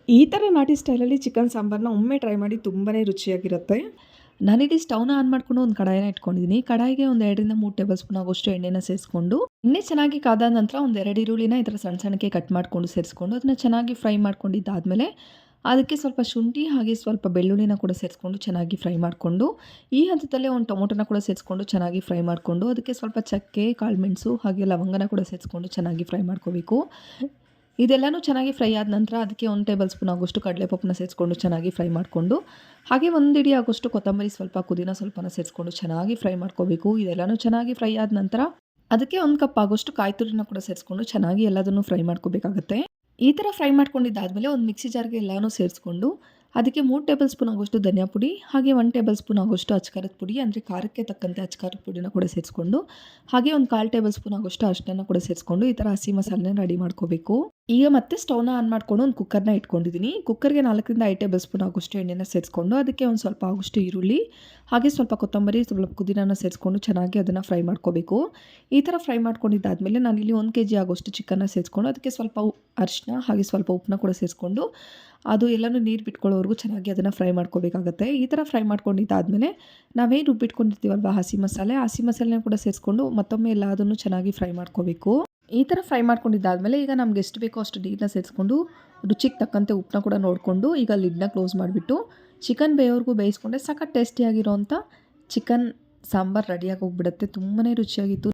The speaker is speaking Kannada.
ಈ ಥರ ನಾಟಿ ಸ್ಟೈಲಲ್ಲಿ ಚಿಕನ್ ಸಾಂಬಾರನ್ನ ಒಮ್ಮೆ ಟ್ರೈ ಮಾಡಿ ತುಂಬಾ ರುಚಿಯಾಗಿರುತ್ತೆ. ನಾನಿಲ್ಲಿ ಸ್ಟವ್‌ನ ಆನ್ ಮಾಡ್ಕೊಂಡು ಒಂದು ಕಡಾಯಿನ ಇಟ್ಕೊಂಡಿದ್ದೀನಿ. ಕಡಾಯಿಗೆ ಒಂದು 2ರಿಂದ 3 ಟೇಬಲ್ ಸ್ಪೂನ್ ಆಗುವಷ್ಟು ಎಣ್ಣೆನ ಸೇರಿಸ್ಕೊಂಡು, ಎಣ್ಣೆ ಚೆನ್ನಾಗಿ ಕಾದಾದ ನಂತರ ಒಂದು 2 ಈರುಳ್ಳಿನ ಈ ಥರ ಸಣ್ಣ ಸಣ್ಣಕ್ಕೆ ಕಟ್ ಮಾಡ್ಕೊಂಡು ಸೇರಿಸ್ಕೊಂಡು, ಅದನ್ನ ಚೆನ್ನಾಗಿ ಫ್ರೈ ಮಾಡ್ಕೊಂಡಿದ್ದಾದಮೇಲೆ, ಅದಕ್ಕೆ ಸ್ವಲ್ಪ ಶುಂಠಿ ಹಾಗೆ ಸ್ವಲ್ಪ ಬೆಳ್ಳುಳ್ಳಿನ ಕೂಡ ಸೇರಿಸ್ಕೊಂಡು ಚೆನ್ನಾಗಿ ಫ್ರೈ ಮಾಡಿಕೊಂಡು, ಈ ಹಂತದಲ್ಲೇ ಒಂದು ಟೊಮೊಟೊನ ಕೂಡ ಸೇರಿಸ್ಕೊಂಡು ಚೆನ್ನಾಗಿ ಫ್ರೈ ಮಾಡಿಕೊಂಡು, ಅದಕ್ಕೆ ಸ್ವಲ್ಪ ಚಕ್ಕೆ, ಕಾಳುಮೆಣಸು ಹಾಗೆ ಲವಂಗನ ಕೂಡ ಸೇರಿಸ್ಕೊಂಡು ಚೆನ್ನಾಗಿ ಫ್ರೈ ಮಾಡ್ಕೋಬೇಕು. ಇದೆಲ್ಲನೂ ಚೆನ್ನಾಗಿ ಫ್ರೈ ಆದ ನಂತರ ಅದಕ್ಕೆ 1 ಟೇಬಲ್ ಸ್ಪೂನ್ ಆಗೋಷ್ಟು ಕಡಲೆಪಪ್ಪನ್ನ ಸೇರಿಸ್ಕೊಂಡು ಚೆನ್ನಾಗಿ ಫ್ರೈ ಮಾಡಿಕೊಂಡು, ಹಾಗೆ 1 ಹಿಡಿ ಆಗೋಷ್ಟು ಕೊತ್ತಂಬರಿ ಸ್ವಲ್ಪ, ಪುದೀನ ಸ್ವಲ್ಪನ ಸೇರಿಸ್ಕೊಂಡು ಚೆನ್ನಾಗಿ ಫ್ರೈ ಮಾಡ್ಕೋಬೇಕು. ಇದೆಲ್ಲನೂ ಚೆನ್ನಾಗಿ ಫ್ರೈ ಆದ ನಂತರ ಅದಕ್ಕೆ 1 ಕಪ್ ಆಗೋಷ್ಟು ಕಾಯಿ ತುರಿನ ಕೂಡ ಸೇರಿಸ್ಕೊಂಡು ಚೆನ್ನಾಗಿ ಎಲ್ಲದನ್ನು ಫ್ರೈ ಮಾಡ್ಕೋಬೇಕಾಗತ್ತೆ. ಈ ಥರ ಫ್ರೈ ಮಾಡ್ಕೊಂಡಿದ್ದಾದಮೇಲೆ ಒಂದು ಮಿಕ್ಸಿ ಜಾರ್ಗೆ ಎಲ್ಲನೂ ಸೇರಿಸ್ಕೊಂಡು, ಅದಕ್ಕೆ 3 ಟೇಬಲ್ ಸ್ಪೂನ್ ಆಗೋಷ್ಟು ಧನಿಯಾ ಪುಡಿ, ಹಾಗೆ 1 ಟೇಬಲ್ ಸ್ಪೂನ್ ಆಗೋಷ್ಟು ಅಚ್ಕಾರದ ಪುಡಿ, ಅಂದರೆ ಖಾರಕ್ಕೆ ತಕ್ಕಂತೆ ಅಚ್ಕಾರದ ಪುಡಿನ ಕೂಡ ಸೇರಿಸ್ಕೊಂಡು, ಹಾಗೆ ಒಂದು 1/4 ಟೇಬಲ್ ಸ್ಪೂನ್ ಆಗೋಷ್ಟು ಅರಿಶಿಣನ ಕೂಡ ಸೇರಿಸ್ಕೊಂಡು ಈ ಥರ ಹಸಿ ಮಸಾಲೆನ ರೆಡಿ ಮಾಡ್ಕೋಬೇಕು. ಈಗ ಮತ್ತೆ ಸ್ಟವ್‌ನ ಆನ್ ಮಾಡ್ಕೊಂಡು ಒಂದು ಕುಕ್ಕರ್ನ ಇಟ್ಕೊಂಡಿದ್ದೀನಿ. ಕುಕ್ಕರ್ಗೆ 4ರಿಂದ 5 ಟೇಬಲ್ ಸ್ಪೂನ್ ಆಗೋಷ್ಟು ಎಣ್ಣೆನ ಸೇರಿಸ್ಕೊಂಡು, ಅದಕ್ಕೆ ಒಂದು ಸ್ವಲ್ಪ ಆಗೋಷ್ಟು ಈರುಳ್ಳಿ, ಹಾಗೆ ಸ್ವಲ್ಪ ಕೊತ್ತಂಬರಿ, ಸ್ವಲ್ಪ ಪುದೀನಾನ ಸೇರಿಸ್ಕೊಂಡು ಚೆನ್ನಾಗಿ ಅದನ್ನು ಫ್ರೈ ಮಾಡ್ಕೋಬೇಕು. ಈ ಥರ ಫ್ರೈ ಮಾಡ್ಕೊಂಡಿದ್ದಾದಮೇಲೆ ನಾನಿಲ್ಲಿ 1 ಕೆಜಿ ಆಗೋಷ್ಟು ಚಿಕನ್ನ ಸೇರಿಸ್ಕೊಂಡು, ಅದಕ್ಕೆ ಸ್ವಲ್ಪ ಅರಿಶಿಣ ಹಾಗೆ ಸ್ವಲ್ಪ ಉಪ್ಪನ್ನ ಕೂಡ ಸೇರಿಸ್ಕೊಂಡು, ಅದು ಎಲ್ಲನೂ ನೀರು ಬಿಟ್ಕೊಳ್ಳೋವರೆಗೂ ಚೆನ್ನಾಗಿ ಅದನ್ನು ಫ್ರೈ ಮಾಡ್ಕೋಬೇಕಾಗತ್ತೆ. ಈ ಥರ ಫ್ರೈ ಮಾಡ್ಕೊಂಡಿದ್ದಾದಮೇಲೆ ನಾವೇನು ರುಬ್ಬಿಟ್ಕೊಂಡಿರ್ತೀವಲ್ವ ಹಸಿ ಮಸಾಲೆನ ಕೂಡ ಸೇರಿಸ್ಕೊಂಡು ಮತ್ತೊಮ್ಮೆ ಎಲ್ಲದನ್ನು ಚೆನ್ನಾಗಿ ಫ್ರೈ ಮಾಡ್ಕೋಬೇಕು. ಈ ಥರ ಫ್ರೈ ಮಾಡ್ಕೊಂಡಿದ್ದಾದಮೇಲೆ ಈಗ ನಮ್ಗೆ ಎಷ್ಟು ಬೇಕೋ ಅಷ್ಟು ನೀರನ್ನ ಸೇರಿಸ್ಕೊಂಡು, ರುಚಿಗೆ ತಕ್ಕಂತೆ ಉಪ್ಪನ್ನ ಕೂಡ ನೋಡಿಕೊಂಡು, ಈಗ ಲಿಡ್ನ ಕ್ಲೋಸ್ ಮಾಡಿಬಿಟ್ಟು ಚಿಕನ್ ಬೇಯೋವರೆಗೂ ಬೇಯಿಸ್ಕೊಂಡ್ರೆ ಸಖತ್ ಟೇಸ್ಟಿಯಾಗಿರೋಂಥ ಚಿಕನ್ ಸಾಂಬಾರು ರೆಡಿಯಾಗಿ ಹೋಗ್ಬಿಡುತ್ತೆ. ತುಂಬಾ ರುಚಿಯಾಗಿತ್ತು.